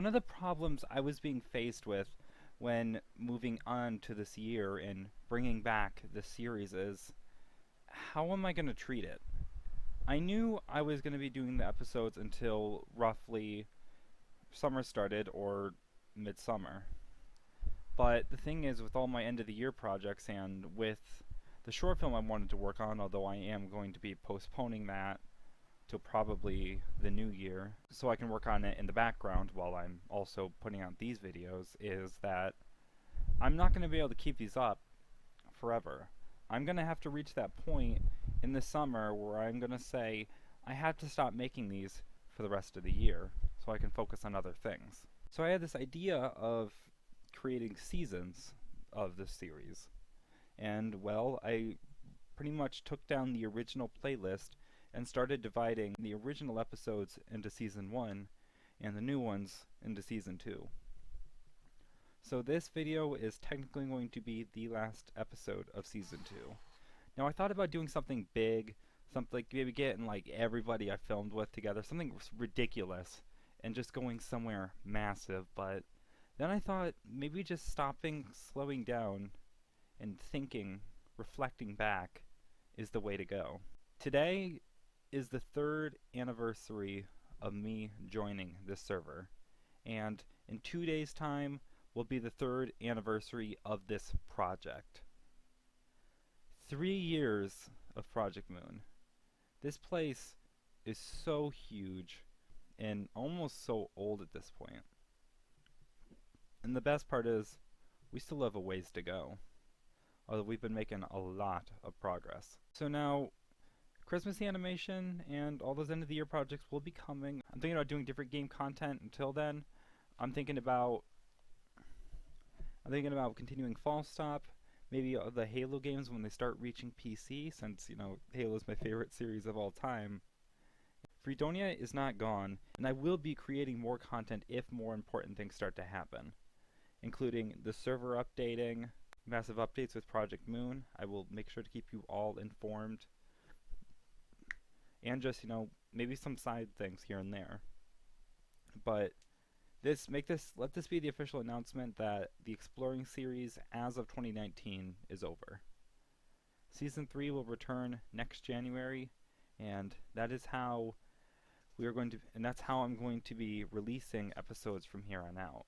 One of the problems I was being faced with when moving on to this year and bringing back the series is, how am I going to treat it? I knew I was going to be doing the episodes until roughly summer started or midsummer. But the thing is, with all my end of the year projects and with the short film I wanted to work on, although I am going to be postponing that till probably the new year so I can work on it in the background while I'm also putting out these videos, is that I'm not going to be able to keep these up forever. I'm going to have to reach that point in the summer where I'm going to say I have to stop making these for the rest of the year so I can focus on other things. So I had this idea of creating seasons of this series. And well, I pretty much took down the original playlist and started dividing the original episodes into Season 1 and the new ones into Season 2. So this video is technically going to be the last episode of Season 2. Now I thought about doing something big, something like maybe getting like everybody I filmed with together, something ridiculous, and just going somewhere massive, but then I thought maybe just stopping, slowing down, and thinking, reflecting back is the way to go. Today is the 3rd anniversary of me joining this server, and in 2 days' time will be the 3rd anniversary of this project. 3 years of Project Moon. This place is so huge and almost so old at this point. And the best part is, we still have a ways to go, although we've been making a lot of progress. So now, Christmas animation and all those end of the year projects will be coming. I'm thinking about doing different game content until then. I'm thinking about continuing Fall Stop, maybe the Halo games when they start reaching PC, since, you know, Halo's my favorite series of all time. Freedonia is not gone, and I will be creating more content if more important things start to happen, including the server updating, massive updates with Project Moon. I will make sure to keep you all informed, and just, you know, maybe some side things here and there. But let this be the official announcement that the Exploring series as of 2019 is over. Season 3 will return next January, and that is how that's how I'm going to be releasing episodes from here on out.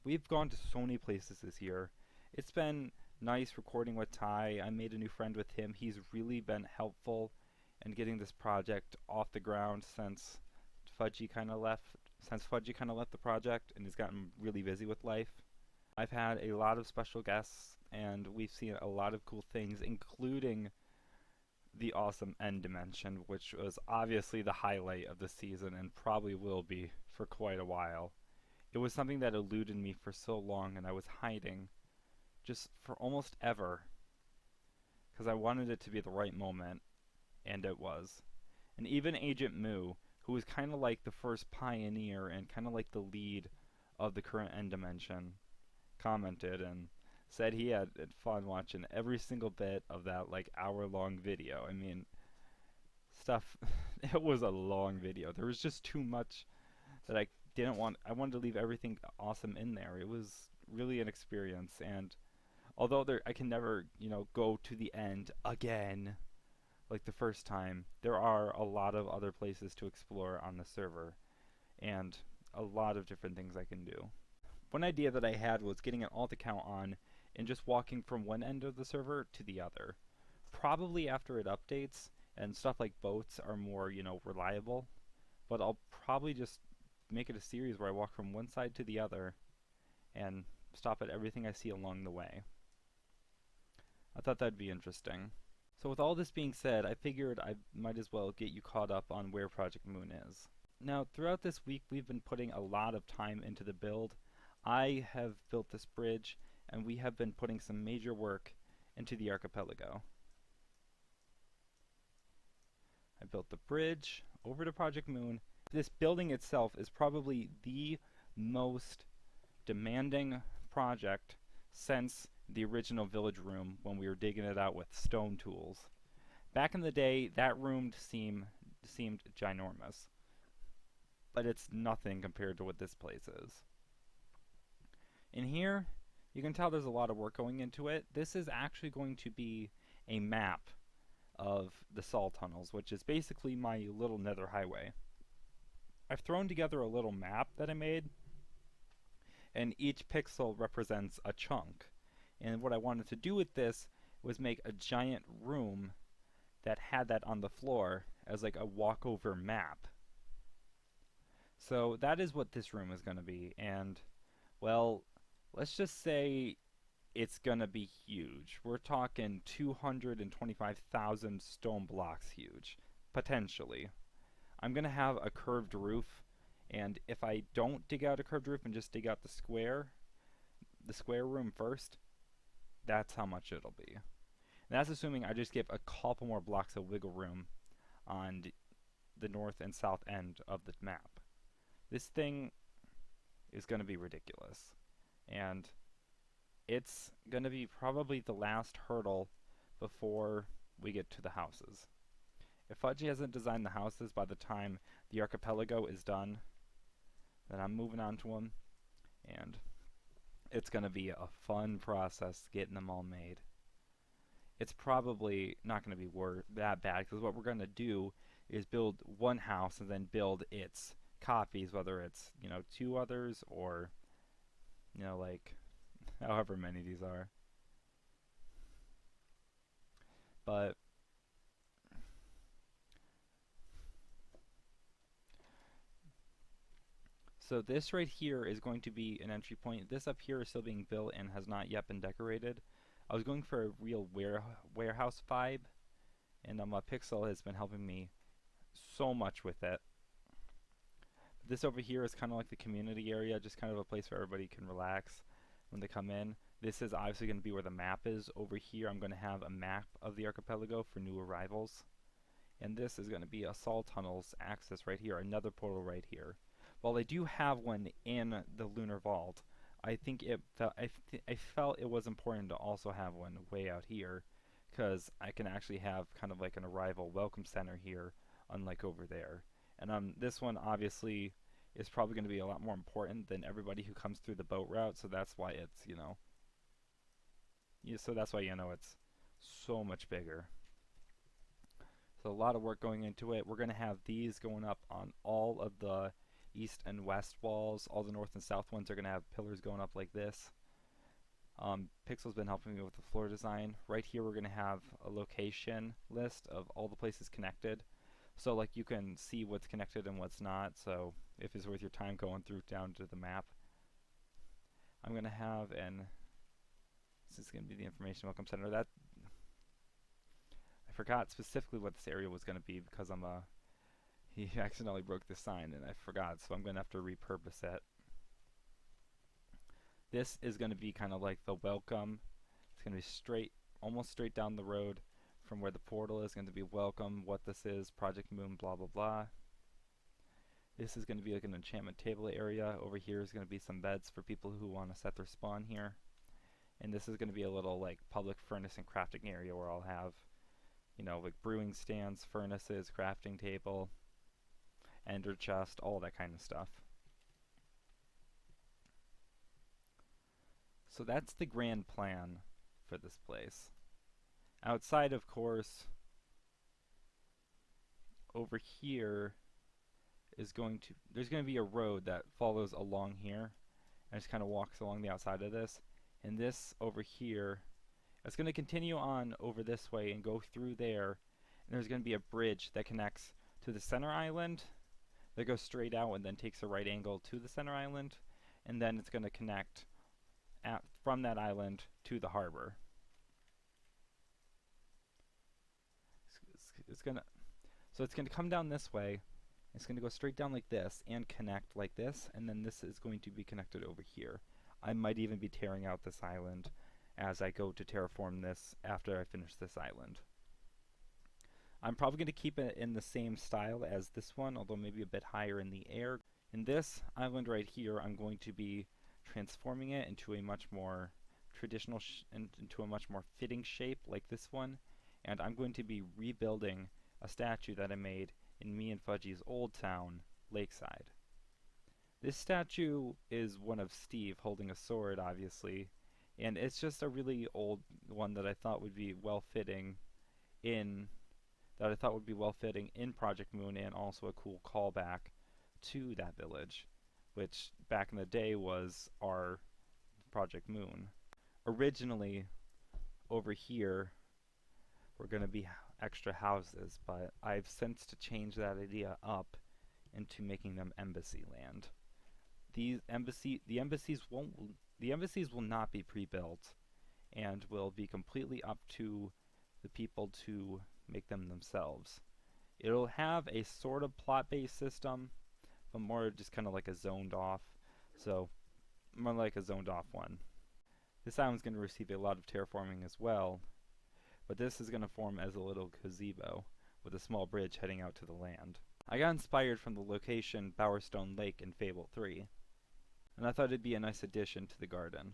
We've gone to so many places this year. It's been nice recording with Ty. I made a new friend with him. He's really been helpful in getting this project off the ground since Fudgy kind of left the project and has gotten really busy with life. I've had a lot of special guests and we've seen a lot of cool things, including the awesome End Dimension, which was obviously the highlight of the season and probably will be for quite a while. It was something that eluded me for so long and I was hiding just for almost ever because I wanted it to be the right moment, and it was. And even Agent Moo, who was kind of like the first pioneer and kind of like the lead of the current End Dimension, commented and said he had fun watching every single bit of that like hour-long video. I mean, it was a long video. There was just too much that I wanted to leave everything awesome in there. It was really an experience, and although I can never, you know, go to the end again like the first time, there are a lot of other places to explore on the server and a lot of different things I can do. One idea that I had was getting an alt account on and just walking from one end of the server to the other. Probably after it updates and stuff like boats are more, you know, reliable, but I'll probably just make it a series where I walk from one side to the other and stop at everything I see along the way. I thought that'd be interesting. So with all this being said, I figured I might as well get you caught up on where Project Moon is. Now, throughout this week, we've been putting a lot of time into the build. I have built this bridge, and we have been putting some major work into the archipelago. I built the bridge over to Project Moon. This building itself is probably the most demanding project since the original village room when we were digging it out with stone tools. Back in the day, that room seemed ginormous, but it's nothing compared to what this place is. In here, you can tell there's a lot of work going into it. This is actually going to be a map of the Sol tunnels, which is basically my little nether highway. I've thrown together a little map that I made, and each pixel represents a chunk. And what I wanted to do with this was make a giant room that had that on the floor as like a walkover map. So that is what this room is going to be, and well, let's just say it's going to be huge. We're talking 225,000 stone blocks huge, potentially. I'm going to have a curved roof, and if I don't dig out a curved roof and just dig out the square room first, that's how much it'll be. And that's assuming I just give a couple more blocks of wiggle room on the north and south end of the map. This thing is going to be ridiculous, and it's going to be probably the last hurdle before we get to the houses. If Fudgy hasn't designed the houses by the time the archipelago is done, then I'm moving on to them, and it's going to be a fun process getting them all made. It's probably not going to be that bad, because what we're going to do is build one house and then build its copies, whether it's, 2 others or, like, however many these are. But so this right here is going to be an entry point. This up here is still being built and has not yet been decorated. I was going for a real warehouse vibe, and Pixel has been helping me so much with it. This over here is kind of like the community area, just kind of a place where everybody can relax when they come in. This is obviously going to be where the map is. Over here I'm going to have a map of the archipelago for new arrivals. And this is going to be a Sol Tunnels access right here, another portal right here. While I do have one in the Lunar Vault, I think I felt it was important to also have one way out here, because I can actually have kind of like an arrival welcome center here, unlike over there. And this one obviously is probably going to be a lot more important than everybody who comes through the boat route, so that's why it's, it's so much bigger. So a lot of work going into it. We're going to have these going up on all of the east and west walls. All the north and south ones are going to have pillars going up like this. Pixel's been helping me with the floor design. Right here we're going to have a location list of all the places connected. So like you can see what's connected and what's not, so if it's worth your time going through down to the map. I'm going to have this is going to be the information welcome center. I forgot specifically what this area was going to be because he accidentally broke the sign and I forgot, so I'm going to have to repurpose it. This is going to be kind of like the welcome. It's going to be almost straight down the road from where the portal is. Going to be welcome, what this is, Project Moon, blah blah blah. This is going to be like an enchantment table area. Over here is going to be some beds for people who want to set their spawn here. And this is going to be a little like public furnace and crafting area where I'll have, like brewing stands, furnaces, crafting table, ender chest, all that kind of stuff. So that's the grand plan for this place. Outside, of course, over here there's going to be a road that follows along here and just kind of walks along the outside of this. And this over here, it's going to continue on over this way and go through there. And there's going to be a bridge that connects to the center island that goes straight out and then takes a right angle to the center island. And then it's going to connect from that island to the harbor. It's going to come down this way. It's going to go straight down like this and connect like this, and then this is going to be connected over here. I might even be tearing out this island as I go to terraform this after I finish this island. I'm probably going to keep it in the same style as this one, although maybe a bit higher in the air. In this island right here, I'm going to be transforming it into a much more traditional, into a much more fitting shape like this one, and I'm going to be rebuilding a statue that I made in me and Fudgy's old town, Lakeside. This statue is one of Steve holding a sword, obviously, and it's just a really old one that I thought would be in well fitting in Project Moon, and also a cool callback to that village, which back in the day was our Project Moon. Originally, over here were going to be extra houses, but I've since to change that idea up into making them embassy land. The embassies will not be pre-built and will be completely up to the people to make them themselves. It'll have a sort of plot-based system, but more just kind of like a zoned off. So, more like a zoned off one. This island's going to receive a lot of terraforming as well, but this is going to form as a little gazebo with a small bridge heading out to the land. I got inspired from the location Bowerstone Lake in Fable 3, and I thought it'd be a nice addition to the garden.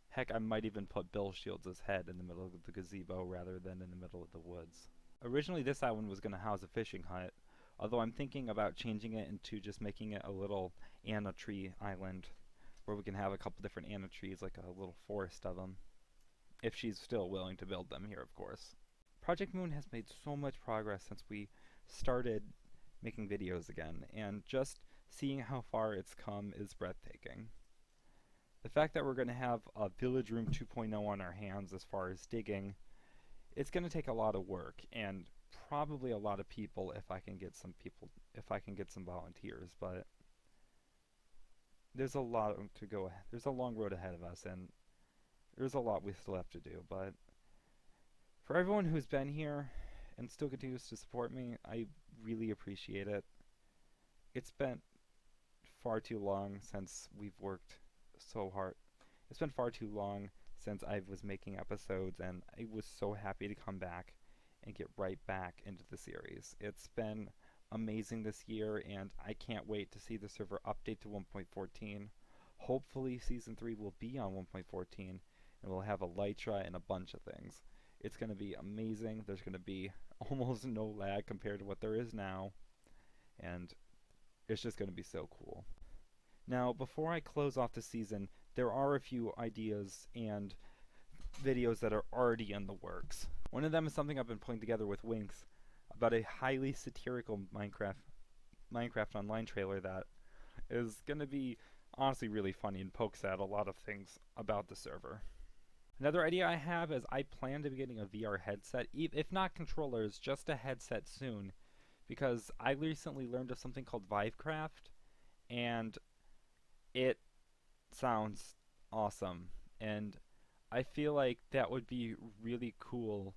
Heck, I might even put Bill Shields' head in the middle of the gazebo rather than in the middle of the woods. Originally this island was going to house a fishing hut, although I'm thinking about changing it into just making it a little Anna tree island, where we can have a couple different Anna trees, like a little forest of them. If she's still willing to build them here, of course. Project Moon has made so much progress since we started making videos again, and just seeing how far it's come is breathtaking. The fact that we're going to have a Village Room 2.0 on our hands as far as digging, it's going to take a lot of work, and probably a lot of people if I can get some volunteers, but there's a lot to go. There's a long road ahead of us, and there's a lot we still have to do, but for everyone who's been here and still continues to support me, I really appreciate it. It's been far too long since we've worked so hard. It's been far too long since I was making episodes, and I was so happy to come back and get right back into the series. It's been amazing this year, and I can't wait to see the server update to 1.14. Hopefully Season 3 will be on 1.14, and we'll have Elytra and a bunch of things. It's going to be amazing. There's going to be almost no lag compared to what there is now, and it's just going to be so cool. Now, before I close off the season, there are a few ideas and videos that are already in the works. One of them is something I've been putting together with Winx about a highly satirical Minecraft Online trailer that is going to be honestly really funny and pokes at a lot of things about the server. Another idea I have is I plan to be getting a VR headset, if not controllers, just a headset soon, because I recently learned of something called Vivecraft, and it sounds awesome, and I feel like that would be really cool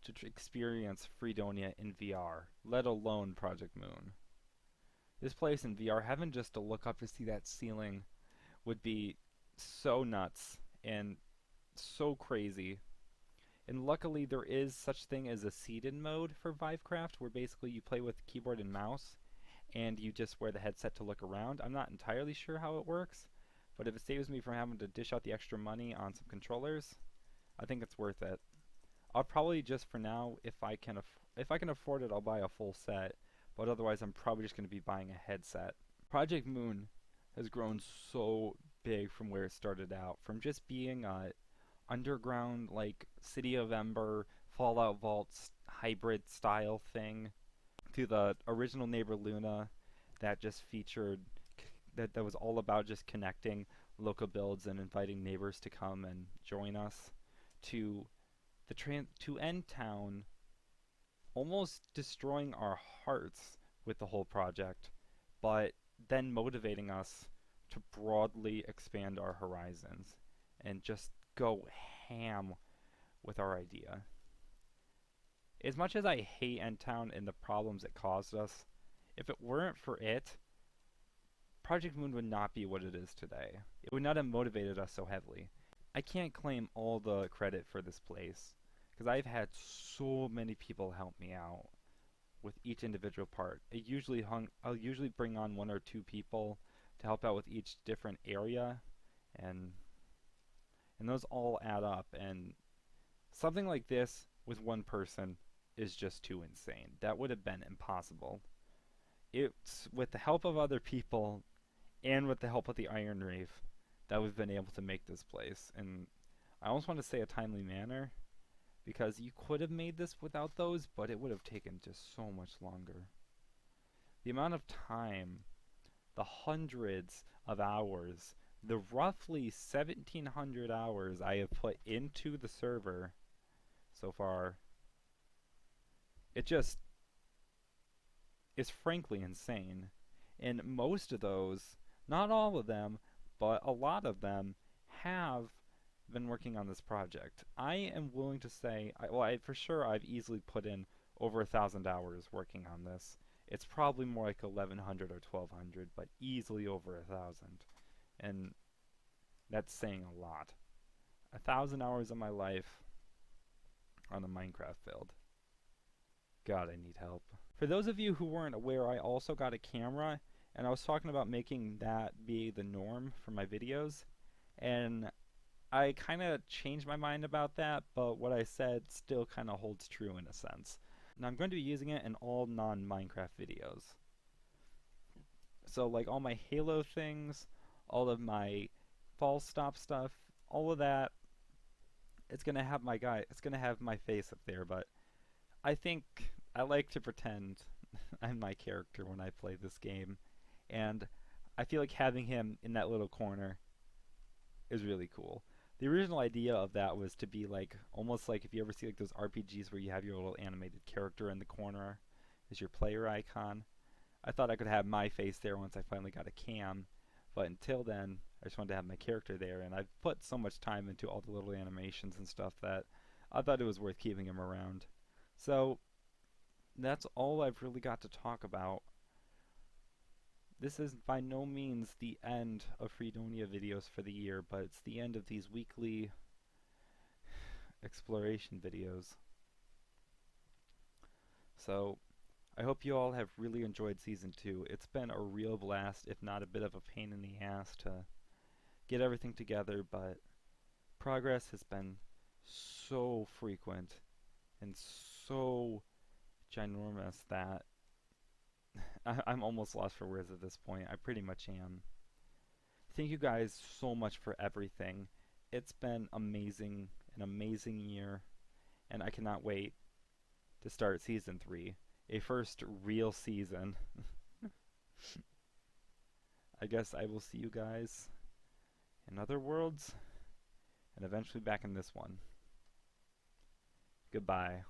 to experience Freedonia in VR, let alone Project Moon. This place in VR, having just to look up to see that ceiling would be so nuts and so crazy. And luckily there is such thing as a seated mode for Vivecraft, where basically you play with keyboard and mouse and you just wear the headset to look around. I'm not entirely sure how it works, but if it saves me from having to dish out the extra money on some controllers, I think it's worth it. I'll probably just for now, if I can afford it, I'll buy a full set, but otherwise I'm probably just going to be buying a headset. Project Moon has grown so big from where it started out, from just being a underground, like, City of Ember, Fallout Vaults hybrid style thing, to the original neighbor Luna that just featured, that was all about just connecting local builds and inviting neighbors to come and join us, to End Town almost destroying our hearts with the whole project, but then motivating us to broadly expand our horizons and just go ham with our idea. As much as I hate End Town and the problems it caused us, if it weren't for it, Project Moon would not be what it is today. It would not have motivated us so heavily. I can't claim all the credit for this place, because I've had so many people help me out with each individual part. I'll usually bring on 1 or 2 people to help out with each different area, and those all add up, and something like this with 1 person is just too insane. That would have been impossible. It's with the help of other people and with the help of the Iron Reef, that we've been able to make this place. And I almost want to say a timely manner, because you could have made this without those, but it would have taken just so much longer. The amount of time, the hundreds of hours, the roughly 1,700 hours I have put into the server so far, it just is frankly insane. And most of those, not all of them, but a lot of them, have been working on this project. I am willing to say, for sure I've easily put in over 1,000 hours working on this. It's probably more like 1,100 or 1,200, but easily over 1,000. And that's saying a lot. 1,000 hours of my life on a Minecraft build. God, I need help. For those of you who weren't aware, I also got a camera, and I was talking about making that be the norm for my videos, and I kind of changed my mind about that, but what I said still kind of holds true in a sense. Now I'm going to be using it in all non-Minecraft videos. So like all my Halo things, all of my fall stop stuff, all of that, it's gonna have my face up there, but I think I like to pretend I'm my character when I play this game, and I feel like having him in that little corner is really cool. The original idea of that was to be like, almost like if you ever see like those RPGs where you have your little animated character in the corner as your player icon. I thought I could have my face there once I finally got a cam, but until then, I just wanted to have my character there, and I've put so much time into all the little animations and stuff that I thought it was worth keeping him around. So, that's all I've really got to talk about. This is by no means the end of Freedonia videos for the year, but it's the end of these weekly exploration videos. So, I hope you all have really enjoyed Season 2. It's been a real blast, if not a bit of a pain in the ass to get everything together, but progress has been so frequent and so ginormous that I'm almost lost for words at this point. I pretty much am. Thank you guys so much for everything. It's been amazing, an amazing year, and I cannot wait to start Season 3. A first real season. I guess I will see you guys in other worlds, and eventually back in this one. Goodbye.